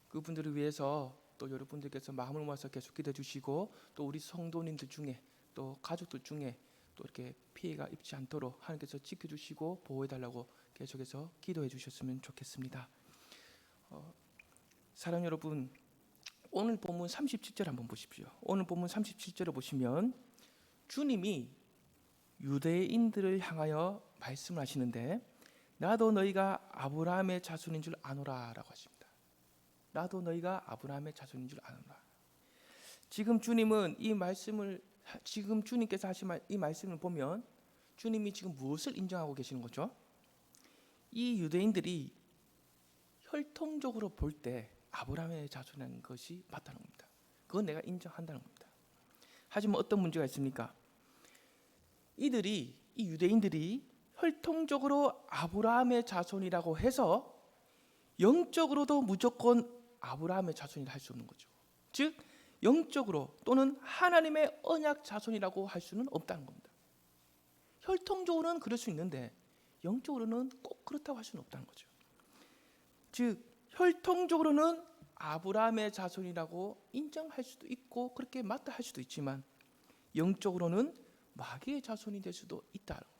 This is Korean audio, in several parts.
그분들을 위해서 또 여러분들께서 마음을 모아서 계속 기도해 주시고, 또 우리 성도님들 중에 또 가족들 중에 또 이렇게 피해가 입지 않도록 하나님께서 지켜주시고 보호해달라고 계속해서 기도해 주셨으면 좋겠습니다. 사랑 여러분, 오늘 본문 37절 한번 보십시오. 오늘 본문 37절을 보시면 주님이 유대인들을 향하여 말씀을 하시는데, 나도 너희가 아브라함의 자손인 줄 아노라 라고 하십니다. 나도 너희가 아브라함의 자손인 줄 아노라. 지금 주님은 이 말씀을, 지금 주님께서 하신 이 말씀을 보면 주님이 지금 무엇을 인정하고 계시는 거죠? 이 유대인들이 혈통적으로 볼 때 아브라함의 자손이라는 것이 맞다는 겁니다. 그건 내가 인정한다는 겁니다. 하지만 어떤 문제가 있습니까? 이 유대인들이 혈통적으로 아브라함의 자손이라고 해서 영적으로도 무조건 아브라함의 자손이라 할 수 없는 거죠. 즉 영적으로 또는 하나님의 언약 자손이라고 할 수는 없다는 겁니다. 혈통적으로는 그럴 수 있는데 영적으로는 꼭 그렇다고 할 수는 없다는 거죠. 즉 혈통적으로는 아브라함의 자손이라고 인정할 수도 있고 그렇게 맞다 할 수도 있지만 영적으로는 마귀의 자손이 될 수도 있다는 겁니다.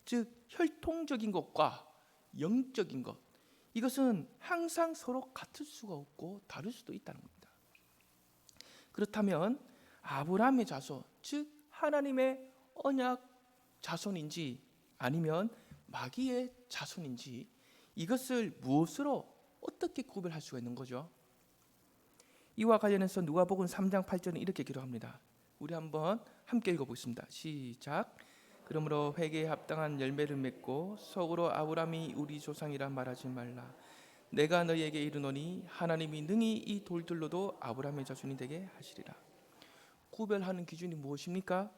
즉 혈통적인 것과 영적인 것, 이것은 항상 서로 같을 수가 없고 다를 수도 있다는 겁니다. 그렇다면 아브라함의 자손, 즉 하나님의 언약 자손인지 아니면 마귀의 자손인지, 이것을 무엇으로 어떻게 구별할 수가 있는 거죠? 이와 관련해서 누가복음 3장 8절은 이렇게 기록합니다. 우리 한번 함께 읽어보겠습니다. 시작. 그러므로 회개에 합당한 열매를 맺고 속으로 아브라함이 우리 조상이라 말하지 말라. 내가 너희에게 이르노니 하나님이 능히 이 돌들로도 아브라함의 자손이 되게 하시리라. 구별하는 기준이 무엇입니까?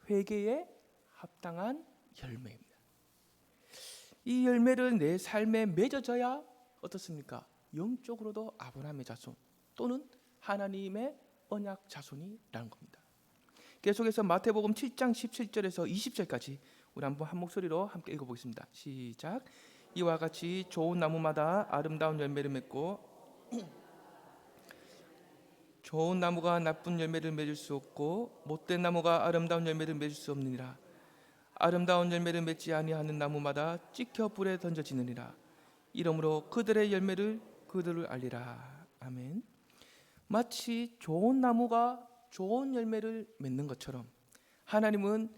회개에 합당한 열매입니다. 이 열매를 내 삶에 맺어져야 어떻습니까? 영적으로도 아브라함의 자손 또는 하나님의 언약 자손이라는 겁니다. 계속해서 마태복음 7장 17절에서 20절까지 우리 한번 한 목소리로 함께 읽어보겠습니다. 시작. 이와 같이 좋은 나무마다 아름다운 열매를 맺고 좋은 나무가 나쁜 열매를 맺을 수 없고 못된 나무가 아름다운 열매를 맺을 수 없느니라. 아름다운 열매를 맺지 아니하는 나무마다 찍혀 불에 던져지느니라. 이러므로 그들의 열매를 그들을 알리라. 아멘. 마치 좋은 나무가 좋은 열매를 맺는 것처럼 하나님은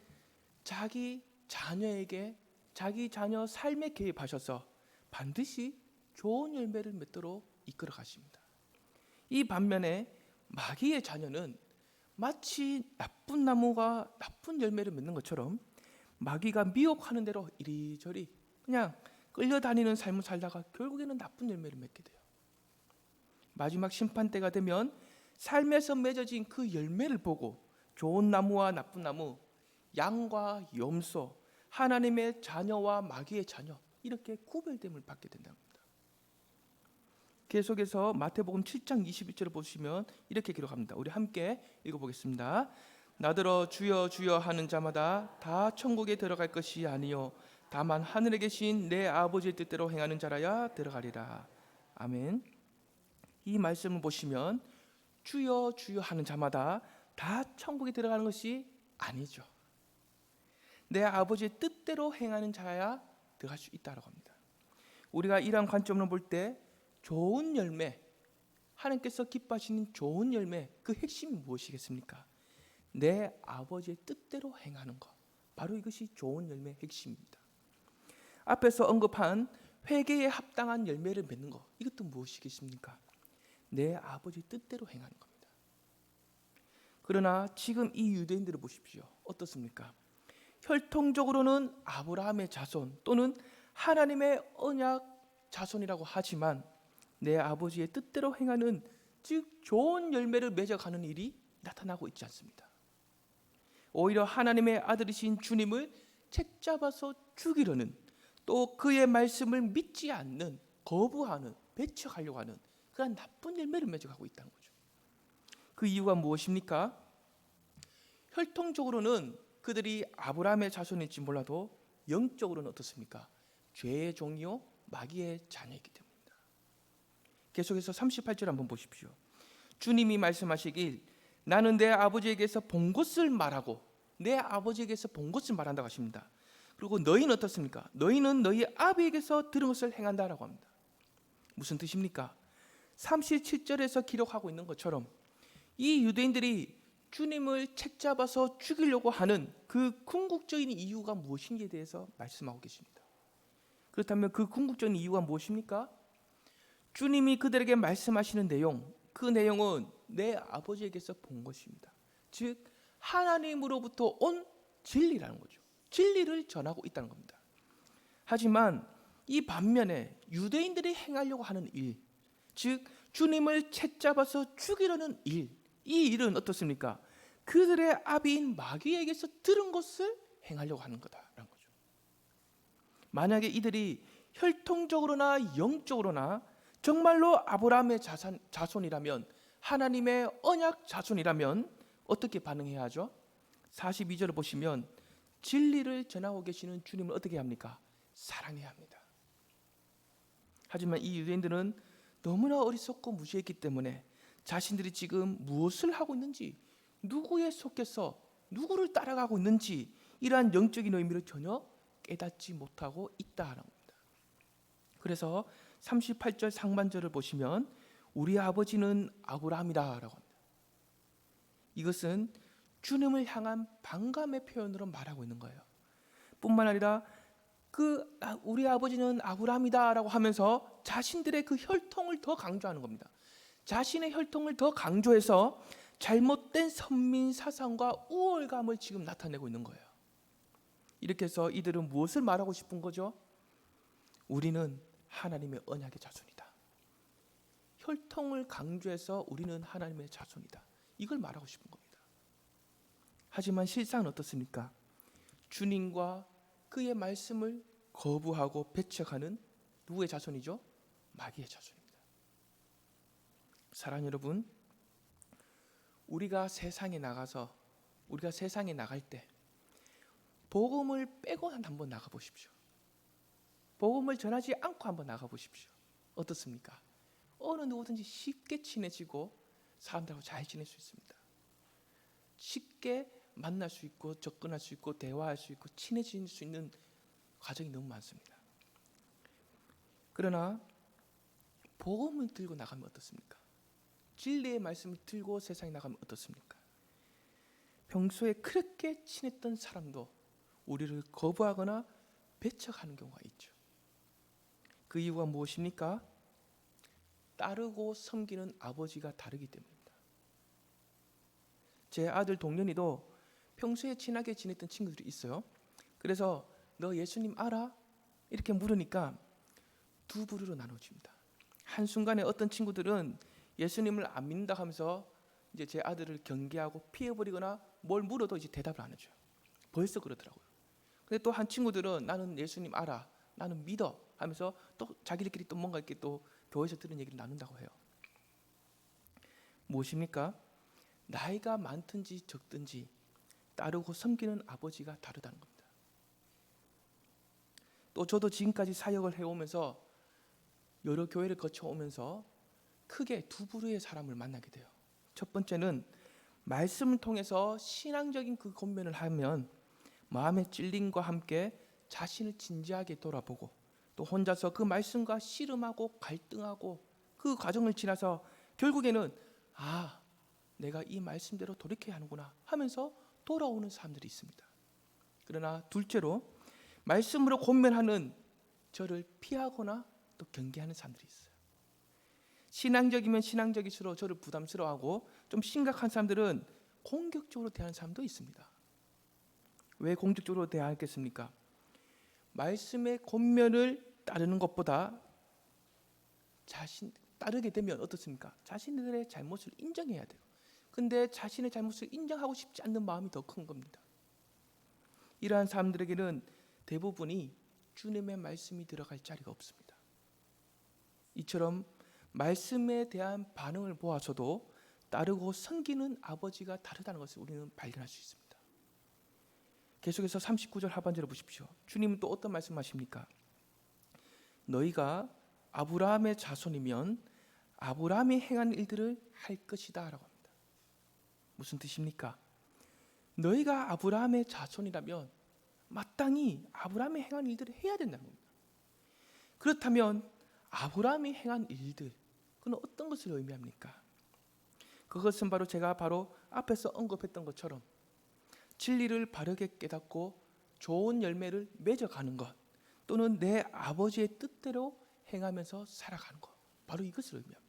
자기 자녀에게 자기 자녀 삶에 개입하셔서 반드시 좋은 열매를 맺도록 이끌어 가십니다. 이 반면에 마귀의 자녀는 마치 나쁜 나무가 나쁜 열매를 맺는 것처럼 마귀가 미혹하는 대로 이리저리 그냥 끌려다니는 삶을 살다가 결국에는 나쁜 열매를 맺게 돼요. 마지막 심판 때가 되면 삶에서 맺어진 그 열매를 보고 좋은 나무와 나쁜 나무, 양과 염소, 하나님의 자녀와 마귀의 자녀, 이렇게 구별됨을 받게 된다는 겁니다. 계속해서 마태복음 7장 21절을 보시면 이렇게 기록합니다. 우리 함께 읽어보겠습니다. 나더러 주여 주여 하는 자마다 다 천국에 들어갈 것이 아니요 다만 하늘에 계신 내 아버지의 뜻대로 행하는 자라야 들어가리라. 아멘. 이 말씀을 보시면 주여 주여 하는 자마다 다 천국에 들어가는 것이 아니죠. 내 아버지의 뜻대로 행하는 자야 들어갈 수 있다고 합니다. 우리가 이러한 관점으로 볼 때 좋은 열매, 하나님께서 기뻐하시는 좋은 열매, 그 핵심이 무엇이겠습니까? 내 아버지의 뜻대로 행하는 것, 바로 이것이 좋은 열매의 핵심입니다. 앞에서 언급한 회개에 합당한 열매를 맺는 것, 이것도 무엇이겠습니까? 내 아버지 뜻대로 행하는 겁니다. 그러나 지금 이 유대인들을 보십시오. 어떻습니까? 혈통적으로는 아브라함의 자손 또는 하나님의 언약 자손이라고 하지만 내 아버지의 뜻대로 행하는, 즉 좋은 열매를 맺어가는 일이 나타나고 있지 않습니다. 오히려 하나님의 아들이신 주님을 책잡아서 죽이려는, 또 그의 말씀을 믿지 않는, 거부하는, 배척하려고 하는 그런 나쁜 열매를 맺어가고 있다는 거죠. 그 이유가 무엇입니까? 혈통적으로는 그들이 아브라함의 자손일지 몰라도 영적으로는 어떻습니까? 죄의 종이요 마귀의 자녀이기 때문입니다. 계속해서 38절 한번 보십시오. 주님이 말씀하시길 나는 내 아버지에게서 본 것을 말하고, 내 아버지에게서 본 것을 말한다고 하십니다. 그리고 너희는 어떻습니까? 너희는 너희 아비에게서 들은 것을 행한다라고 합니다. 무슨 뜻입니까? 37절에서 기록하고 있는 것처럼 이 유대인들이 주님을 책잡아서 죽이려고 하는 그 궁극적인 이유가 무엇인지에 대해서 말씀하고 계십니다. 그렇다면 그 궁극적인 이유가 무엇입니까? 주님이 그들에게 말씀하시는 내용, 그 내용은 내 아버지에게서 본 것입니다. 즉 하나님으로부터 온 진리라는 거죠. 진리를 전하고 있다는 겁니다. 하지만 이 반면에 유대인들이 행하려고 하는 일, 즉 주님을 채잡아서 죽이려는 일, 이 일은 어떻습니까? 그들의 아비인 마귀에게서 들은 것을 행하려고 하는 거다라는 거죠. 만약에 이들이 혈통적으로나 영적으로나 정말로 아브라함의 자손이라면, 하나님의 언약 자손이라면 어떻게 반응해야 하죠? 42절을 보시면 진리를 전하고 계시는 주님을 어떻게 합니까? 사랑해야 합니다. 하지만 이 유대인들은 너무나 어리석고 무지했기 때문에 자신들이 지금 무엇을 하고 있는지, 누구에 속해서 누구를 따라가고 있는지 이러한 영적인 의미를 전혀 깨닫지 못하고 있다는 겁니다. 그래서 38절 상반절을 보시면 우리 아버지는 아브라함이다라고 합니다. 이것은 주님을 향한 반감의 표현으로 말하고 있는 거예요. 뿐만 아니라 우리 아버지는 아브라함이다라고 하면서 자신들의 그 혈통을 더 강조하는 겁니다. 자신의 혈통을 더 강조해서 잘못된 선민 사상과 우월감을 지금 나타내고 있는 거예요. 이렇게 해서 이들은 무엇을 말하고 싶은 거죠? 우리는 하나님의 언약의 자손이다. 혈통을 강조해서 우리는 하나님의 자손이다. 이걸 말하고 싶은 겁니다. 하지만 실상은 어떻습니까? 주님과 그의 말씀을 거부하고 배척하는 누구의 자손이죠? 마귀의 자손입니다. 사랑하는 여러분, 우리가 세상에 나갈 때 복음을 빼고 한번 나가 보십시오. 복음을 전하지 않고 한번 나가 보십시오. 어떻습니까? 어느 누구든지 쉽게 친해지고 사람들하고 잘 지낼 수 있습니다. 쉽게 만날 수 있고 접근할 수 있고 대화할 수 있고 친해질 수 있는 과정이 너무 많습니다. 그러나 복음을 들고 나가면 어떻습니까? 진리의 말씀을 들고 세상에 나가면 어떻습니까? 평소에 그렇게 친했던 사람도 우리를 거부하거나 배척하는 경우가 있죠. 그 이유가 무엇입니까? 따르고 섬기는 아버지가 다르기 때문입니다. 제 아들 동련이도 평소에 친하게 지냈던 친구들이 있어요. 그래서 너 예수님 알아? 이렇게 물으니까 두 부류로 나눠집니다. 한순간에 어떤 친구들은 예수님을 안 믿는다 하면서 이제 제 아들을 경계하고 피해버리거나 뭘 물어도 이제 대답을 안 해줘요. 벌써 그러더라고요. 근데 또 한 친구들은 나는 예수님 알아, 나는 믿어 하면서 또 자기들끼리 또 뭔가 이렇게 또 교회에서 들은 얘기를 나눈다고 해요. 무엇입니까? 나이가 많든지 적든지 따르고 섬기는 아버지가 다르다는 겁니다. 또 저도 지금까지 사역을 해오면서 여러 교회를 거쳐오면서 크게 두 부류의 사람을 만나게 돼요. 첫 번째는 말씀을 통해서 신앙적인 그 권면을 하면 마음의 찔림과 함께 자신을 진지하게 돌아보고 또 혼자서 그 말씀과 씨름하고 갈등하고 그 과정을 지나서 결국에는 내가 이 말씀대로 돌이켜야 하는구나 하면서 돌아오는 사람들이 있습니다. 그러나 둘째로 말씀으로 권면하는 저를 피하거나 또 경계하는 사람들이 있어요. 신앙적이면 신앙적일수록 저를 부담스러워하고 좀 심각한 사람들은 공격적으로 대하는 사람도 있습니다. 왜 공격적으로 대하겠습니까? 말씀의 권면을 따르는 것보다 따르게 되면 어떻습니까? 자신들의 잘못을 인정해야 돼요. 근데 자신의 잘못을 인정하고 싶지 않는 마음이 더 큰 겁니다. 이러한 사람들에게는 대부분이 주님의 말씀이 들어갈 자리가 없습니다. 이처럼 말씀에 대한 반응을 보아서도 따르고 섬기는 아버지가 다르다는 것을 우리는 발견할 수 있습니다. 계속해서 39절 하반절을 보십시오. 주님은 또 어떤 말씀하십니까? 너희가 아브라함의 자손이면 아브라함이 행한 일들을 할 것이다 라고 합니다. 무슨 뜻입니까? 너희가 아브라함의 자손이라면 마땅히 아브라함이 행한 일들을 해야 된다는 겁니다. 그렇다면 아브라함이 행한 일들, 그건 어떤 것을 의미합니까? 그것은 바로 제가 앞에서 언급했던 것처럼 진리를 바르게 깨닫고 좋은 열매를 맺어가는 것, 또는 내 아버지의 뜻대로 행하면서 살아가는 것, 바로 이것을 의미합니다.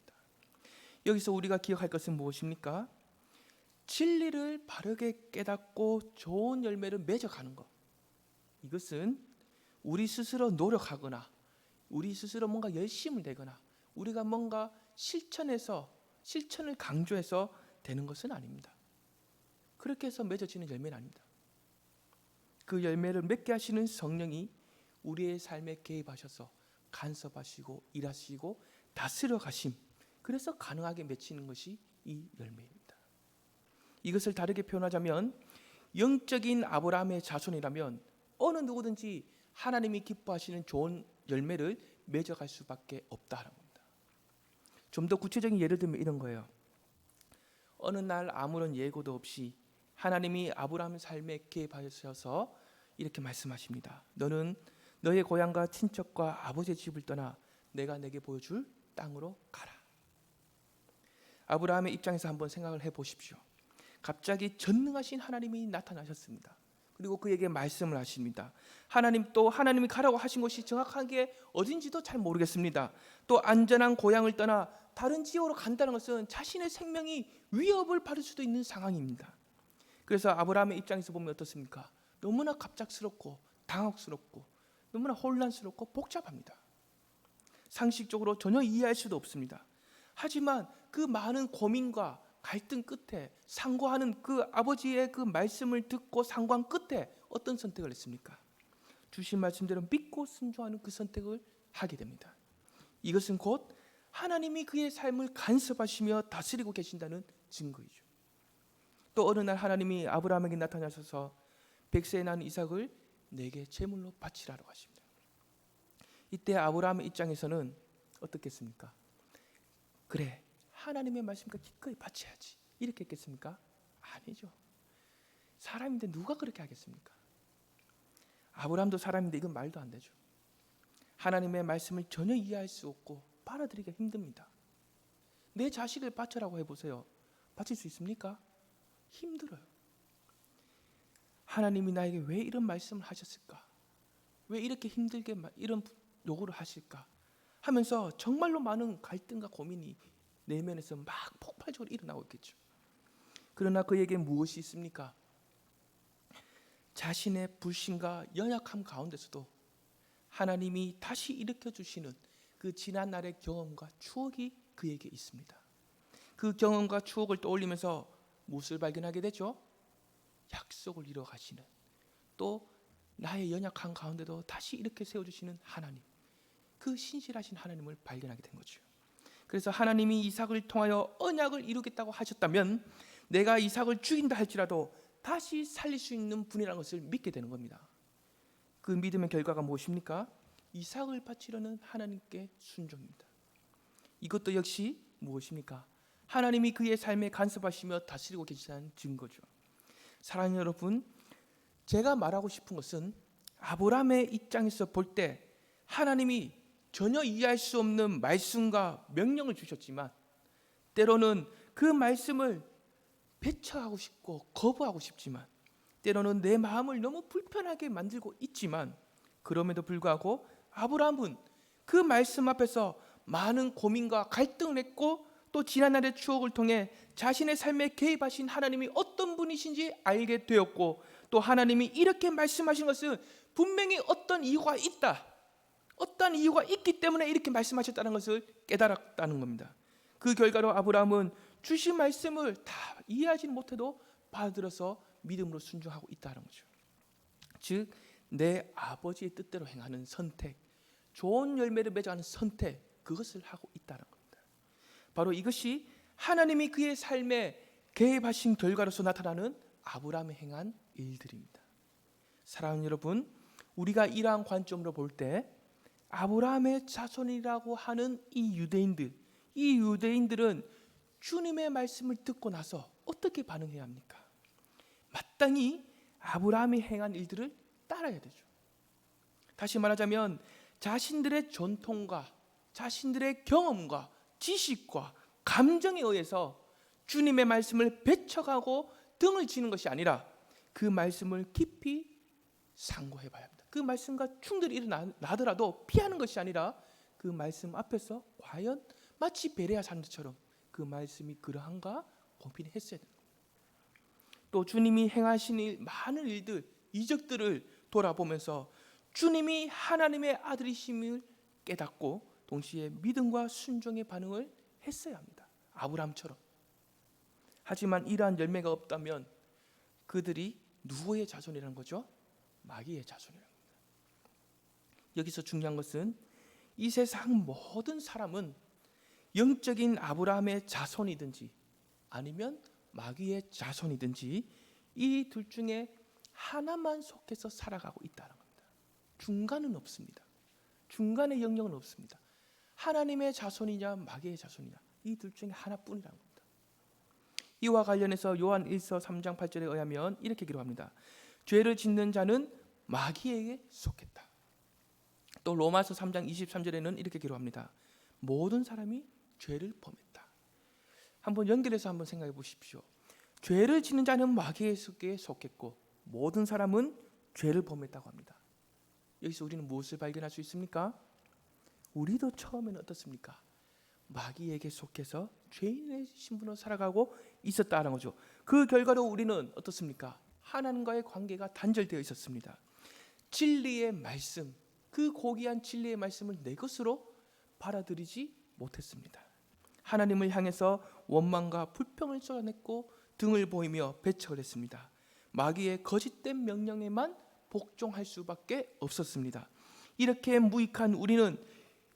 여기서 우리가 기억할 것은 무엇입니까? 진리를 바르게 깨닫고 좋은 열매를 맺어가는 것, 이것은 우리 스스로 노력하거나 우리 스스로 뭔가 열심을 내거나 우리가 뭔가 실천을 강조해서 되는 것은 아닙니다. 그렇게 해서 맺어지는 열매는 아닙니다. 그 열매를 맺게 하시는 성령이 우리의 삶에 개입하셔서 간섭하시고 일하시고 다스려 가심, 그래서 가능하게 맺히는 것이 이 열매입니다. 이것을 다르게 표현하자면 영적인 아브라함의 자손이라면 어느 누구든지 하나님이 기뻐하시는 좋은 열매를 맺어갈 수밖에 없다는 겁니다. 좀 더 구체적인 예를 들면 이런 거예요. 어느 날 아무런 예고도 없이 하나님이 아브라함 삶에 개입하셔서 이렇게 말씀하십니다. 너는 너의 고향과 친척과 아버지의 집을 떠나 내가 내게 보여줄 땅으로 가라. 아브라함의 입장에서 한번 생각을 해보십시오. 갑자기 전능하신 하나님이 나타나셨습니다. 그리고 그에게 말씀을 하십니다. 하나님이 가라고 하신 곳이 정확하게 어딘지도 잘 모르겠습니다. 또 안전한 고향을 떠나 다른 지역으로 간다는 것은 자신의 생명이 위협을 받을 수도 있는 상황입니다. 그래서 아브라함의 입장에서 보면 어떻습니까? 너무나 갑작스럽고 당혹스럽고 너무나 혼란스럽고 복잡합니다. 상식적으로 전혀 이해할 수도 없습니다. 하지만 그 많은 고민과 갈등 끝에 상고하는 그 아버지의 그 말씀을 듣고 상고한 끝에 어떤 선택을 했습니까? 주신 말씀대로 믿고 순종하는 그 선택을 하게 됩니다. 이것은 곧 하나님이 그의 삶을 간섭하시며 다스리고 계신다는 증거이죠. 또 어느 날 하나님이 아브라함에게 나타나셔서 백세에 난 이삭을 내게 제물로 바치라고 하십니다. 이때 아브라함의 입장에서는 어떻겠습니까? 그래, 하나님의 말씀과 기꺼이 바쳐야지, 이렇게 했겠습니까? 아니죠. 사람인데 누가 그렇게 하겠습니까? 아브라함도 사람인데 이건 말도 안 되죠. 하나님의 말씀을 전혀 이해할 수 없고 받아들이기가 힘듭니다. 내 자식을 바쳐라고 해보세요. 바칠 수 있습니까? 힘들어요. 하나님이 나에게 왜 이런 말씀을 하셨을까? 왜 이렇게 힘들게 이런 요구를 하실까? 하면서 정말로 많은 갈등과 고민이 내면에서 막 폭발적으로 일어나고 있겠죠. 그러나 그에게 무엇이 있습니까? 자신의 불신과 연약함 가운데서도 하나님이 다시 일으켜 주시는 그 지난 날의 경험과 추억이 그에게 있습니다. 그 경험과 추억을 떠올리면서 무엇을 발견하게 되죠? 약속을 이뤄가시는, 또 나의 연약한 가운데도 다시 이렇게 세워주시는 하나님, 그 신실하신 하나님을 발견하게 된 거죠. 그래서 하나님이 이삭을 통하여 언약을 이루겠다고 하셨다면 내가 이삭을 죽인다 할지라도 다시 살릴 수 있는 분이라는 것을 믿게 되는 겁니다. 그 믿음의 결과가 무엇입니까? 이삭을 바치려는 하나님께 순종입니다. 이것도 역시 무엇입니까? 하나님이 그의 삶에 간섭하시며 다스리고 계시다는 증거죠. 사랑하는 여러분, 제가 말하고 싶은 것은 아브라함의 입장에서 볼 때 하나님이 전혀 이해할 수 없는 말씀과 명령을 주셨지만 때로는 그 말씀을 배척하고 싶고 거부하고 싶지만 때로는 내 마음을 너무 불편하게 만들고 있지만 그럼에도 불구하고 아브라함은 그 말씀 앞에서 많은 고민과 갈등을 했고 또 지난날의 추억을 통해 자신의 삶에 개입하신 하나님이 어떤 분이신지 알게 되었고 또 하나님이 이렇게 말씀하신 것은 분명히 어떤 이유가 있다, 어떤 이유가 있기 때문에 이렇게 말씀하셨다는 것을 깨달았다는 겁니다. 그 결과로 아브라함은 주신 말씀을 다 이해하지 못해도 받아들여서 믿음으로 순종하고 있다는 거죠. 즉 내 아버지의 뜻대로 행하는 선택, 좋은 열매를 맺어가는 선택, 그것을 하고 있다는 겁니다. 바로 이것이 하나님이 그의 삶에 개입하신 결과로서 나타나는 아브라함이 행한 일들입니다. 사랑하는 여러분, 우리가 이러한 관점으로 볼 때 아브라함의 자손이라고 하는 이 유대인들, 이 유대인들은 주님의 말씀을 듣고 나서 어떻게 반응해야 합니까? 마땅히 아브라함이 행한 일들을 따라야 되죠. 다시 말하자면 자신들의 전통과 자신들의 경험과 지식과 감정에 의해서 주님의 말씀을 배척하고 등을 치는 것이 아니라 그 말씀을 깊이 상고해 봐야 합니다. 그 말씀과 충돌이 일어나더라도 피하는 것이 아니라 그 말씀 앞에서 과연 마치 베레아 사람들처럼 그 말씀이 그러한가 고민했어야 됩니다. 또 주님이 행하신 많은 일들, 이적들을 돌아보면서 주님이 하나님의 아들이심을 깨닫고 동시에 믿음과 순종의 반응을 했어야 합니다. 아브라함처럼. 하지만 이러한 열매가 없다면 그들이 누구의 자손이라는 거죠? 마귀의 자손이라는 겁니다. 여기서 중요한 것은 이 세상 모든 사람은 영적인 아브라함의 자손이든지 아니면 마귀의 자손이든지 이 둘 중에 하나만 속해서 살아가고 있다는 겁니다. 중간은 없습니다. 중간의 영역은 없습니다. 하나님의 자손이냐 마귀의 자손이냐 이 둘 중에 하나뿐이라는 겁니다. 이와 관련해서 요한 1서 3장 8절에 의하면 이렇게 기록합니다. 죄를 짓는 자는 마귀에게 속했다. 또 로마서 3장 23절에는 이렇게 기록합니다. 모든 사람이 죄를 범했다. 한번 연결해서 한번 생각해 보십시오. 죄를 짓는 자는 마귀에게 속했고 모든 사람은 죄를 범했다고 합니다. 여기서 우리는 무엇을 발견할 수 있습니까? 우리도 처음에는 어떻습니까? 마귀에게 속해서 죄인의 신분으로 살아가고 있었다는 거죠. 그 결과로 우리는 어떻습니까? 하나님과의 관계가 단절되어 있었습니다. 진리의 말씀, 그 고귀한 진리의 말씀을 내 것으로 받아들이지 못했습니다. 하나님을 향해서 원망과 불평을 쏟아냈고 등을 보이며 배척을 했습니다. 마귀의 거짓된 명령에만 복종할 수밖에 없었습니다. 이렇게 무익한 우리는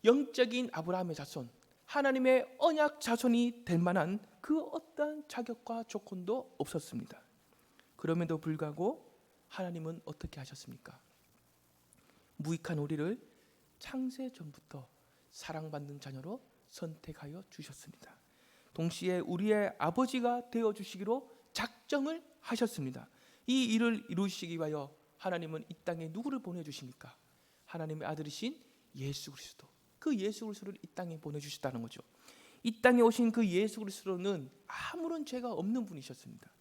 영적인 아브라함의 자손, 하나님의 언약 자손이 될 만한 그 어떠한 자격과 조건도 없었습니다. 그럼에도 불구하고 하나님은 어떻게 하셨습니까? 무익한 우리를 창세 전부터 사랑받는 자녀로 선택하여 주셨습니다. 동시에 우리의 아버지가 되어 주시기로 작정을 하셨습니다. 이 일을 이루시기 위하여 하나님은 이 땅에 누구를 보내주십니까? 하나님의 아들이신 예수 그리스도, 그 예수 그리스도를 이 땅에 보내주셨다는 거죠. 이 땅에 오신 그 예수 그리스도는 아무런 죄가 없는 분이셨습니다.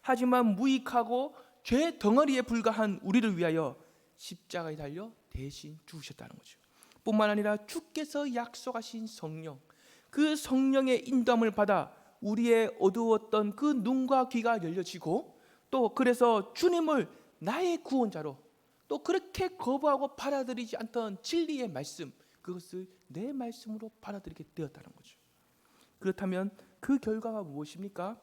하지만 무익하고 죄 덩어리에 불과한 우리를 위하여 십자가에 달려 대신 죽으셨다는 거죠. 뿐만 아니라 주께서 약속하신 성령, 그 성령의 인도함을 받아 우리의 어두웠던 그 눈과 귀가 열려지고 또 그래서 주님을 나의 구원자로 또 그렇게 거부하고 받아들이지 않던 진리의 말씀, 그것을 내 말씀으로 받아들이게 되었다는 거죠. 그렇다면 그 결과가 무엇입니까?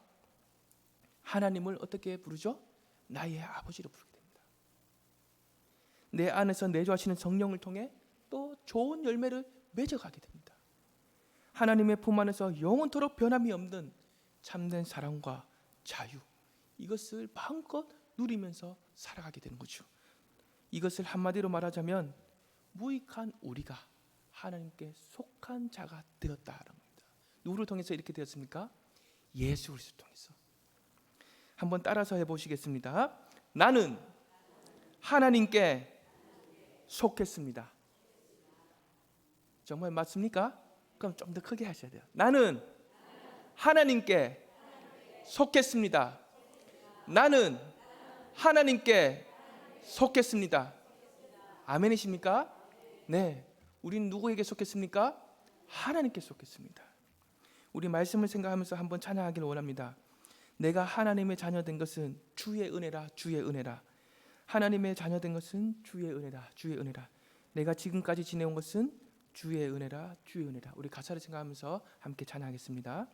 하나님을 어떻게 부르죠? 나의 아버지로 부르게 됩니다. 내 안에서 내주하시는 성령을 통해 또 좋은 열매를 맺어가게 됩니다. 하나님의 품 안에서 영원토록 변함이 없는 참된 사랑과 자유, 이것을 마음껏 누리면서 살아가게 되는 거죠. 이것을 한마디로 말하자면 무익한 우리가 하나님께 속한 자가 되었다는 겁니다. 누구를 통해서 이렇게 되었습니까? 예수 그리스도를 통해서. 한번 따라서 해보시겠습니다. 나는 하나님께 속했습니다. 정말 맞습니까? 그럼 좀 더 크게 하셔야 돼요. 나는 하나님께 속했습니다. 나는 하나님께 속했습니다. 아멘이십니까? 네. 우리는 누구에게 속했습니까? 하나님께 속했습니다. 우리 말씀을 생각하면서 한번 찬양하기를 원합니다. 내가 하나님의 자녀 된 것은 주의 은혜라, 주의 은혜라. 하나님의 자녀 된 것은 주의 은혜라, 주의 은혜라. 내가 지금까지 지내온 것은 주의 은혜라, 주의 은혜라. 우리 가사를 생각하면서 함께 찬양하겠습니다.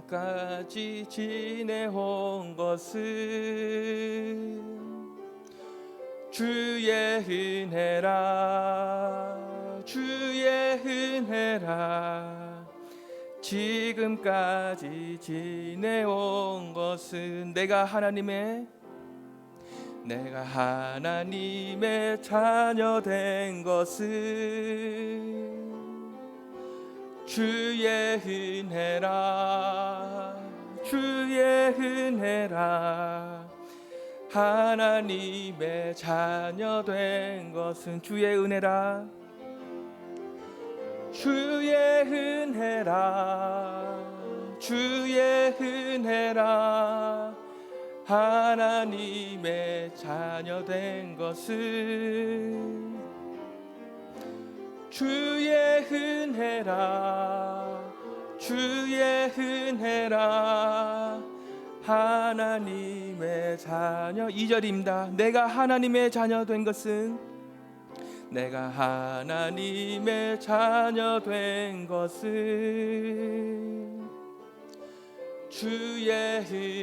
지금까지 지내온 것은 주의 은혜라, 주의 은혜라. 지금까지 지내온 것은 내가 하나님의 내가 하나님의 자녀 된 것은 주의 은혜라, 주의 은혜라. 하나님의 자녀 된 것은 주의 은혜라, 주의 은혜라, 주의 은혜라. 하나님의 자녀 된 것은 주의 은혜라, 주의 은혜라. 하나님의 자녀. 2절입니다. 내가 하나님의 자녀 된 것은, 내가 하나님의 자녀 된 것은 주의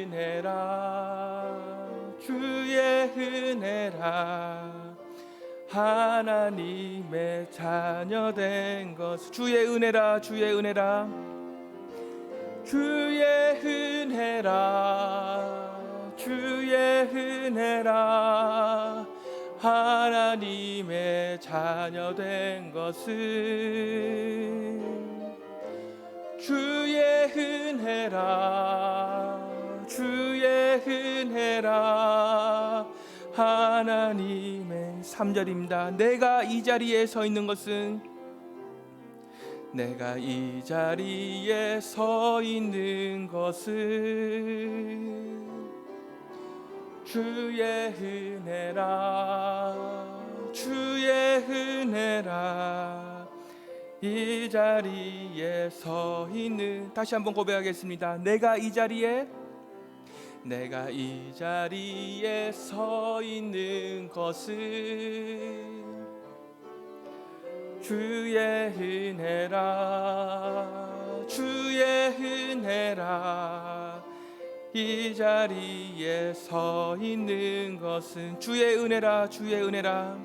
은혜라, 주의 은혜라. 하나님의 자녀 된 것. 주의 은혜라, 주의 은혜라. 주의 은혜라, 주의 은혜라. 하나님의 자녀 된 것은 주의 은혜라, 주의 은혜라. 하나님의. 3절입니다. 내가 이 자리에 서 있는 것은, 내가 이 자리에 서 있는 것은 주의 은혜라, 주의 은혜라. 이 자리에 서 있는. 다시 한번 고백하겠습니다. 내가 이 자리에, 내가 이 자리에 서 있는 것은 주의 은혜라, 주의 은혜라. 이 자리에 서 있는 것은 주의 은혜라, 주의 은혜라.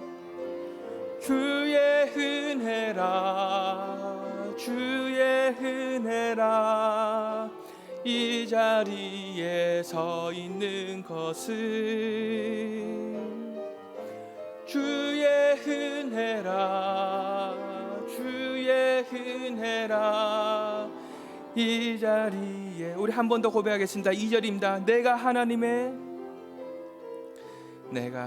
주의 은혜라, 주의 은혜라. 이 자리에 서 있는 것은 주의 은혜라, 주의 은혜라. 이 자리에. 우리 한 번 더 고백하겠습니다. 2절입니다. 내가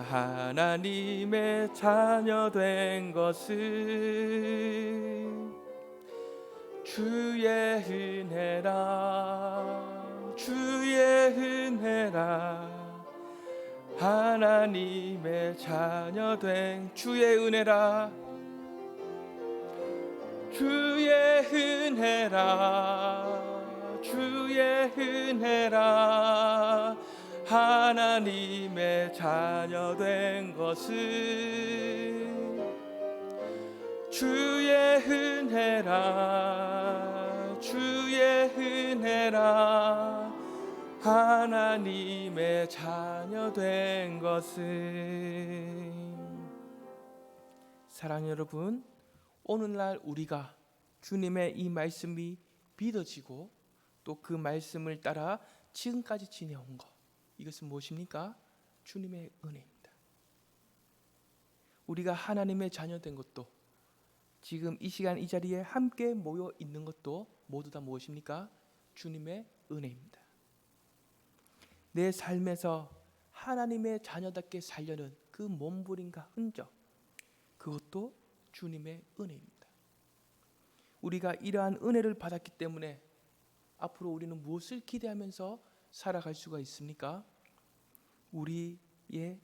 하나님의 자녀 된 것은 주의 은혜라, 주의 은혜라. 하나님의 자녀 된 주의 은혜라, 주의 은혜라, 주의 은혜라. 하나님의 자녀 된 것은 주의 은혜라, 주의 은혜라. 하나님의 자녀 된 것은. 사랑하는 여러분, 오늘날 우리가 주님의 이 말씀이 믿어지고 또 그 말씀을 따라 지금까지 지내온 것, 이것은 무엇입니까? 주님의 은혜입니다. 우리가 하나님의 자녀 된 것도, 지금 이 시간 이 자리에 함께 모여 있는 것도 모두 다 무엇입니까? 주님의 은혜입니다. 내 삶에서 하나님의 자녀답게 살려는 그 몸부림과 흔적, 그것도 주님의 은혜입니다. 우리가 이러한 은혜를 받았기 때문에 앞으로 우리는 무엇을 기대하면서 살아갈 수가 있습니까? 우리의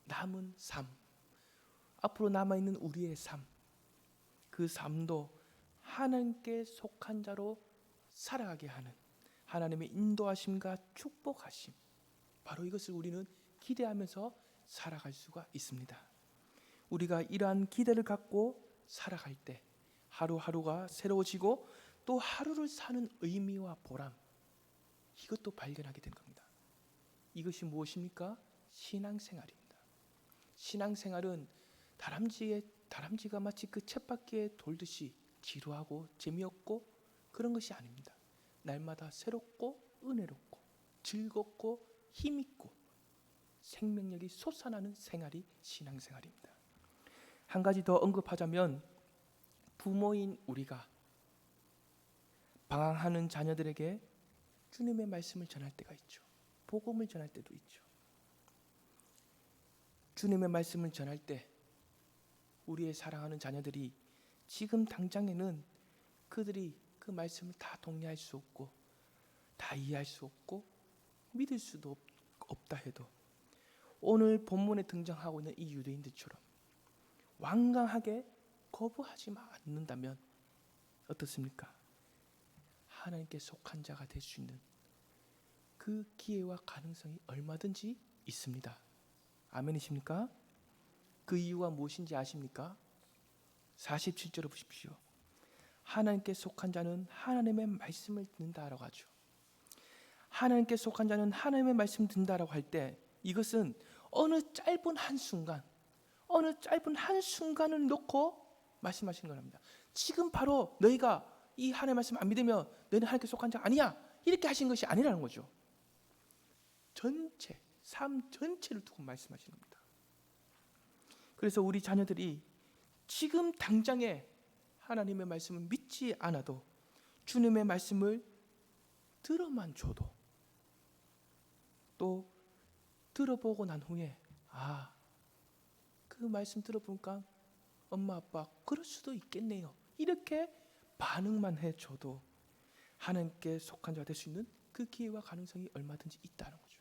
남은 삶, 앞으로 남아있는 우리의 삶, 그 삶도 하나님께 속한 자로 살아가게 하는 하나님의 인도하심과 축복하심, 바로 이것을 우리는 기대하면서 살아갈 수가 있습니다. 우리가 이러한 기대를 갖고 살아갈 때 하루하루가 새로워지고 또 하루를 사는 의미와 보람, 이것도 발견하게 된 겁니다. 이것이 무엇입니까? 신앙생활입니다. 신앙생활은 다람쥐가 마치 그 쳇바퀴에 돌듯이 지루하고 재미없고 그런 것이 아닙니다. 날마다 새롭고 은혜롭고 즐겁고 힘있고 생명력이 솟아나는 생활이 신앙생활입니다. 한 가지 더 언급하자면 부모인 우리가 방황하는 자녀들에게 주님의 말씀을 전할 때가 있죠. 복음을 전할 때도 있죠. 주님의 말씀을 전할 때 우리의 사랑하는 자녀들이 지금 당장에는 그들이 그 말씀을 다 동의할 수 없고 다 이해할 수 없고 믿을 수도 없다 해도 오늘 본문에 등장하고 있는 이 유대인들처럼 완강하게 거부하지 않는다면 어떻습니까? 하나님께 속한 자가 될 수 있는 그 기회와 가능성이 얼마든지 있습니다. 아멘이십니까? 그 이유가 무엇인지 아십니까? 47절을 보십시오. 하나님께 속한 자는 하나님의 말씀을 듣는다라고 하죠. 하나님께 속한 자는 하나님의 말씀을 듣는다라고 할 때 이것은 어느 짧은 한순간을 놓고 말씀하시는 거랍니다. 지금 바로 너희가 이 하나님의 말씀 안 믿으면 너희는 하나님께 속한 자 아니야, 이렇게 하신 것이 아니라는 거죠. 전체, 삶 전체를 두고 말씀하시는 겁니다. 그래서 우리 자녀들이 지금 당장에 하나님의 말씀을 믿지 않아도 주님의 말씀을 들어만 줘도 또 들어보고 난 후에 그 말씀 들어보니까 엄마 아빠 그럴 수도 있겠네요, 이렇게 반응만 해줘도 하나님께 속한 자가 될 수 있는 그 기회와 가능성이 얼마든지 있다는 거죠.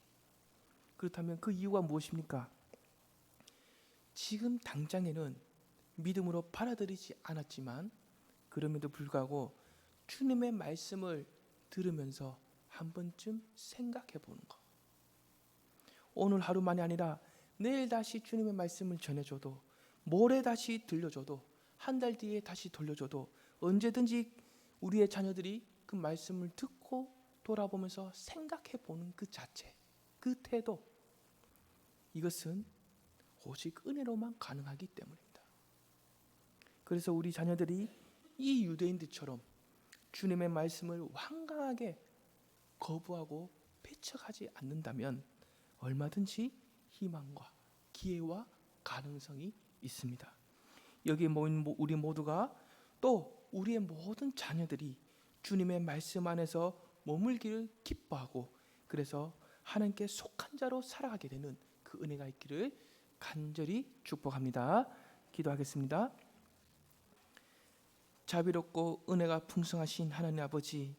그렇다면 그 이유가 무엇입니까? 지금 당장에는 믿음으로 받아들이지 않았지만 그럼에도 불구하고 주님의 말씀을 들으면서 한 번쯤 생각해 보는 것. 오늘 하루만이 아니라 내일 다시 주님의 말씀을 전해줘도, 모레 다시 들려줘도, 한 달 뒤에 다시 돌려줘도 언제든지 우리의 자녀들이 그 말씀을 듣고 돌아보면서 생각해 보는 그 자체, 그 태도, 이것은 오직 은혜로만 가능하기 때문입니다. 그래서 우리 자녀들이 이 유대인들처럼 주님의 말씀을 완강하게 거부하고 배척하지 않는다면 얼마든지 희망과 기회와 가능성이 있습니다. 여기에 모인 우리 모두가 또 우리의 모든 자녀들이 주님의 말씀 안에서 머물기를 기뻐하고 그래서 하나님께 속한 자로 살아가게 되는 그 은혜가 있기를 간절히 축복합니다. 기도하겠습니다. 자비롭고 은혜가 풍성하신 하나님 아버지,